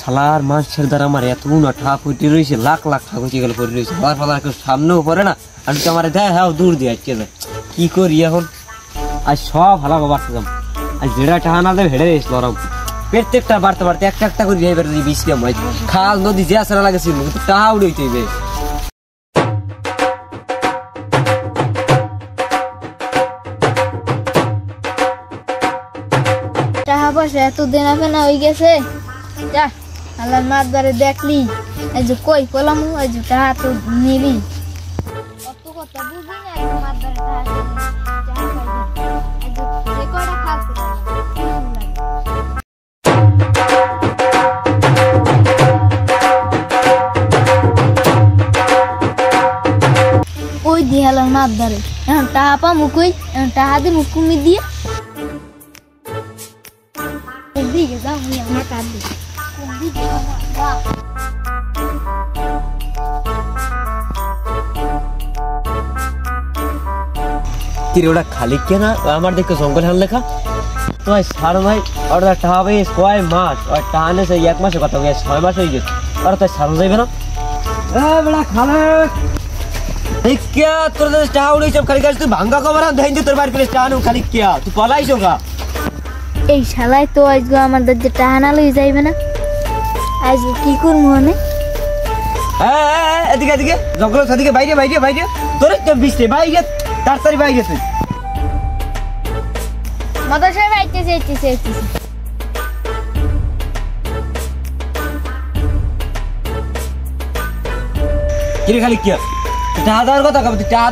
শালার মানুষের দ্বারা আমার এত না ঠা ফুটে রয়েছে, লাখ লাখ ঠা ফুটে গেলে পড়ে রয়েছে, হওয়ার ফলে কেউ সামনেও পড়ে না, আর তো আমার দেয় হ্যাঁ দূর দিয়ে আজকে যায় কি করি এখন। আজ সব ভালো বাড়তে আজ যেটা টাহা না দেবে হেঁড়ে এসলো ওরম প্রত্যেকটা বাড়তে বাড়তে একটা একটা করে যাই বেড়ে বিশ গ্রাম খাল নদী যে আসা লাগে কিন্তু টাহা উড়েইতে হবে। টাকা পয়সা এত দেনা ফেনা হয়ে গেছে, যা আল্লাহর মাতবারে দেখলি এই যে কই পেলাম, এই যে টাকা তো নিলি অত কথা বুঝি না, মাতবারে ওই দিয়ে আল্লাহর মাতবারে এখন টাকা পামু কই, এখন টাকা দিয়ে মুখ কুমি দিয়ে দিকে যাও আমার কাঁদে কিরে ওটা খালি কেনা আমার দেখো জঙ্গল হান লেখা তো ভাই সার ভাই ওটা টাকা ভাই কয় মাস আর টানে সেই 1 মাসের কথা হয়ে 6 মাস হয়ে গেছে, আর তাই সারো যাইবে না বেড়া খালে তোর টাকা উড়ে সব খালি তুই ভাঙ্গা কমার দেন তোর বাড়ি পেলে টানো খালি কে তুই পলাইছো গা। এই শালাই তো আজকে আমাদের যে টাকা না লই যাইবে না, আজকে কি করবো মানে এদিকে এদিকে জঙ্গল সাদিকে বাইরে বাইরে বাইরে তোর একটা বৃষ্টি বাইরে তাড়াতাড়ি বাইরে তুই মাদার সাহেব আইতেছে আইতেছে আইতেছে কিরে খালি কে টাকা দেওয়ার কথা কবে টাকা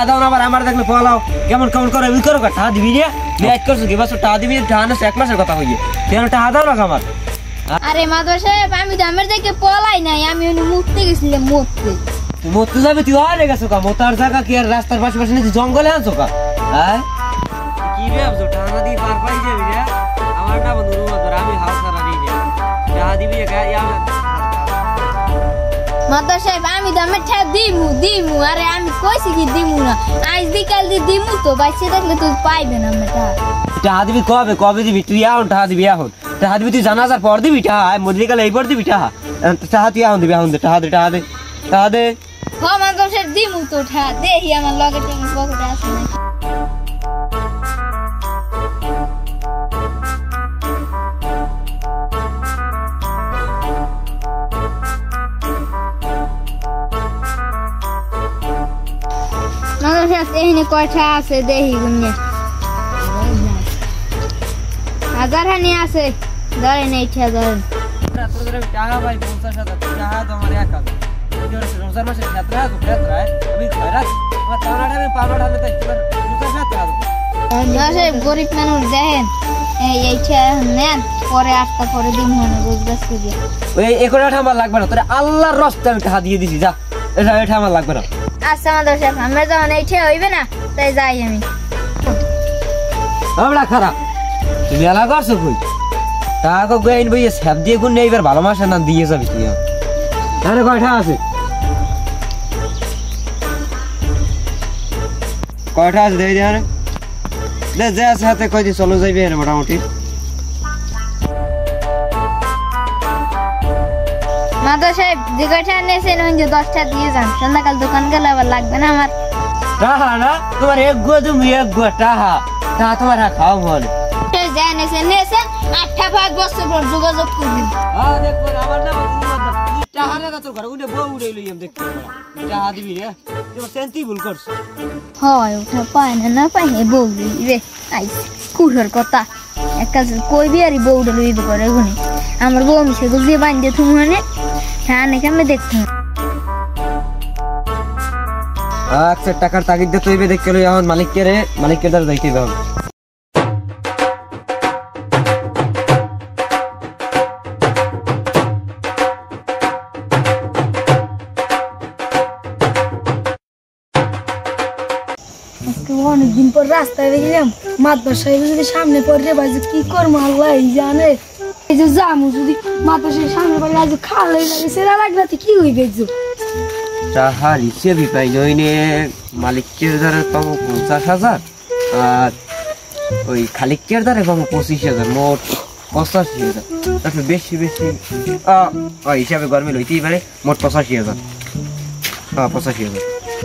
দাও না আবার আমার দেখলে পলাও কেমন কেমন করে ওই করো টাকা দিবি রে ম্যাচ করছো কি বছর টাকা দিবি টাকা না 1 মাসের কথা হইয়ে কেন টাকা দাও না আমার। আরে মাদার সাহেব আমি তো আমার দেখে পলাই নাই, আমি মুততে গেছিলাম মুততে। তুই মরতে যাবে তুই হারে গেছো কা মোতার জায়গা কি আর রাস্তার পাশে পাশে তুই জঙ্গলে আনছো কা হ্যাঁ কি রে আবজো টাকা দিয়ে পার পাই যাবি রে আমার না বন্ধু রুমার আমি হাল সারা দিই রে টাকা দিবি মাদার সাহেব আমি তো আমার ঠা দিমু আরে আমি কইছি কি দিমু না, আজ বিকাল দিয়ে দিমু তো বাইসে দেখলে তুই পাইবে না আমার টাকা দিবি কবে দিবি তুই এখন টাকা দিবি এখন টাকা দিবি তুই জানাজার পর দিবি টাকা মধ্যিকালে এই পর দিবি টাকা তুই এখন দিবি এখন দে টাকা দে হ মাদার সাহেব দিমু তো ঠা দেখি আমার লগে টেনে পকেটে আছে নাকি। মাদার সাহেব এখানে কয়টা আছে দেখি গুনে 1000 হানি আছে ধরেন এই ধরেন টাকা ভাই 50,000 টাকা তো আমার একা রোজার মাসে যাত্রা আমি খয়রাত আমার টাকা আমি পাওয়াটা আমি তাই 50,000 টাকা না সাহেব গরিব মানুষ দেখেন এই নেন পরে আটটা পরে দিন মনে রোজগার করে ওই একটা আমার লাগবে না তোর আল্লাহর রাস্তায় আমি টাকা দিয়ে দিছি যা এটা আমার লাগবে না। আচ্ছা মাদার সাহেব আমরা যখন এইটা হইবে না তাই যাই আমি আমরা খারাপ তুমি এলা করছো কই টাকা গাইন বইয়ে স্যাপ দিয়ে গুণ নেই এবার ভালো মাসে না দিয়ে যাবি তুই আরে কয়টা আছে দেই দে দে যা সাথে কই দি চলো যাইবে এর মোটামুটি মাদার সাহেব যে কয়টা নেছেন ওই যে 10টা দিয়ে যান, সন্ধ্যাকাল দোকান গেলে আবার লাগবে না আমার টাকা না তোমার এক গো তুমি এক গো টাকা তোমার খাও মনে যা নেছেন 8 বছর পর যোগাযোগ করবেন। দেখো আমার না টাকা না তোর ঘরে উঠে বউ উড়ে লইম দেখতে টাকা দিবি রে তুমি সেন্টি ভুল করছ হয় ওটা পায় না পায় বউলি রে আইস কুড়ার কথা এক কাজ কইবি আর বউ উড়ে লইব করে গুনি আমার বউ মিশে গুজিয়ে বাঁধে তুমি মানে হ্যাঁ নাকি আমি দেখতে আচ্ছা টাকার তাগিদ দিয়ে তুই দেখতে লই এখন মালিককে দ্বারা যাইতে হবে। অনেকদিন পর রাস্তায় দেখলাম মাতবার সাহেব যদি সামনে পড়ে বাজে কি করবো আল্লাহ জানে, এই যে যামু যদি মাতবার সাহেব সামনে পড়ে আজ খালে লাগে সেরা লাগলাতে কি হইবে টাকা হিসেবে পাই নইনে মালিকের দ্বারা পাবো 50,000 আর ওই খালিকের দ্বারা পাবো 25,000 মোট 85,000 একটু বেশি বেশি হিসাবে গরমে লইতেই পারে মোট 85,000 85,000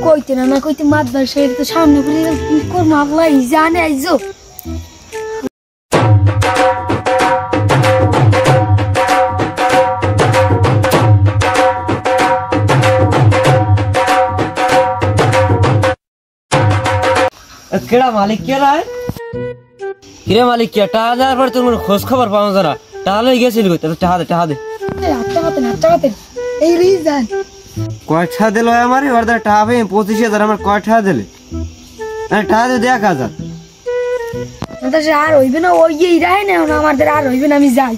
কইতে না না কইতে মাতবার সাহেব তো সামনে পড়ে গেল কি করবো আল্লাহ জানে আইজো কেডা মালিক কে রায় কিরে মালিক কে টাকা দেওয়ার পর তোর কোনো খোঁজ খবর পাওয়া যায় না টাকা লই গেছিল কই তো টাকা দে আটটা কাতেন এই রিজান কয় টাকা দিল আমার এবার টাকা পেয়ে 25,000 আমার কয় টাকা দিলে টাকা দিয়ে 1,000 নাতাশা আর হইবে না ওই এই রায় না আমাদের আর হইবে না আমি যাই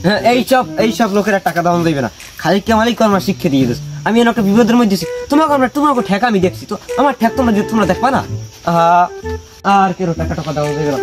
হ্যাঁ এইসব লোকেরা টাকা দেওয়া যাইবে না খালি কে মালিক আমার শিক্ষা দিয়ে দিস আমি একটা বিপদের মধ্যে আছি তোমাকে ঠেকা আমি দেখছি তো আমার ঠেক তোমরা দেখবা না আর কেন টাকা দেওয়া যাইবে না